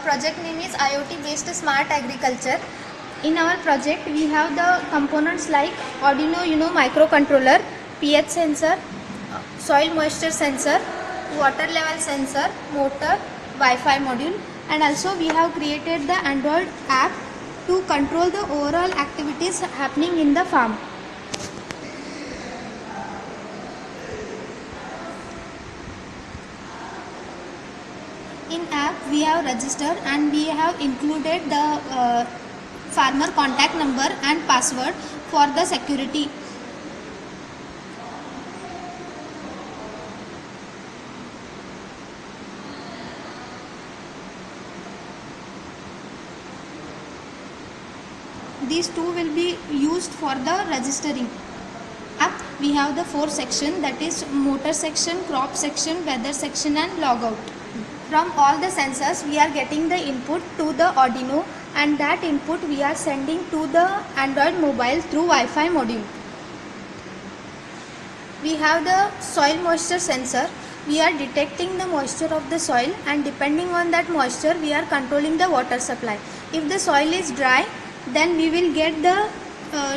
project name is IoT based smart agriculture. In our project we have the components like Arduino Uno microcontroller, pH sensor, soil moisture sensor, water level sensor, motor, Wi-Fi module, and also we have created the Android app to control the overall activities happening in the farm. In app we have registered and we have included the farmer contact number and password for the security. These two will be used for the registering. App we have the 4 section, that is motor section, crop section, weather section and logout. From all the sensors we are getting the input to the Arduino, and that input we are sending to the Android mobile through Wi-Fi module. We have the soil moisture sensor. We are detecting the moisture of the soil, and depending on that moisture we are controlling the water supply. If the soil is dry, then we will get the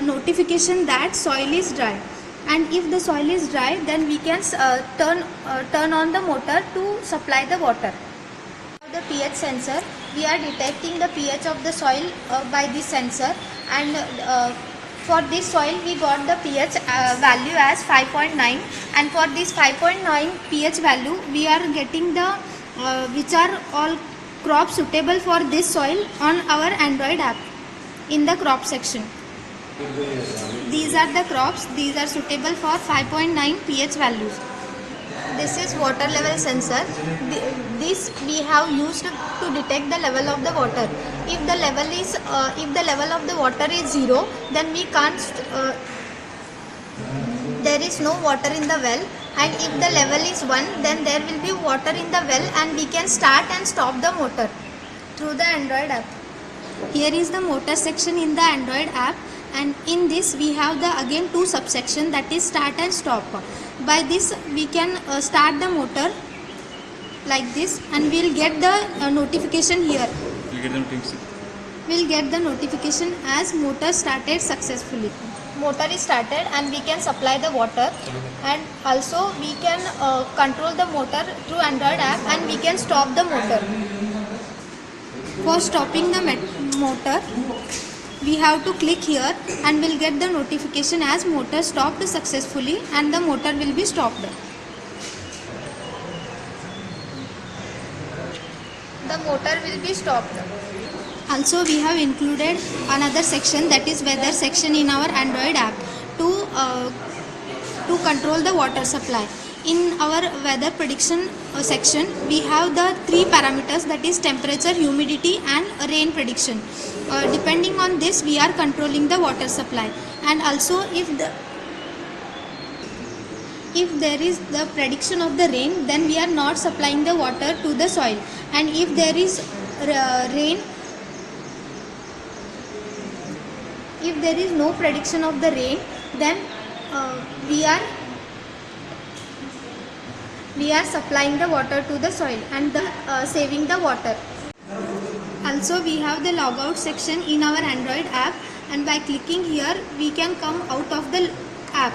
notification that soil is dry, and if the soil is dry, then we can turn on the motor to supply the water. The pH sensor, we are detecting the pH of the soil by this sensor, and for this soil we got the pH value as 5.9, and for this 5.9 pH value we are getting the which are all crops suitable for this soil on our Android app. In the crop section, these are the crops, these are suitable for 5.9 pH values. This is water level sensor. This we have used to detect the level of the water. If the level of the water is 0, then we can't there is no water in the well, and if the level is 1, then there will be water in the well, and we can start and stop the motor through the Android app. Here is the motor section in the Android app, and in this we have the again 2 subsection, that is start and stop. By this we can start the motor like this, and we will get the notification here. We'll get the notification as motor started successfully. Motor is started and we can supply the water, and also we can control the motor through Android app, and we can stop the motor. For stopping the motor, we have to click here and we'll get the notification as motor stopped successfully, and the motor will be stopped. The motor will be stopped. Also we have included another section, that is weather section, in our Android app to control the water supply. In our weather prediction section, we have the 3 parameters, that is temperature, humidity and rain prediction. Depending on this we are controlling the water supply, and also if there is the prediction of the rain, then we are not supplying the water to the soil, and if there is if there is no prediction of the rain, then we are supplying the water to the soil and saving the water. Also we have the logout section in our Android app, and by clicking here we can come out of the app.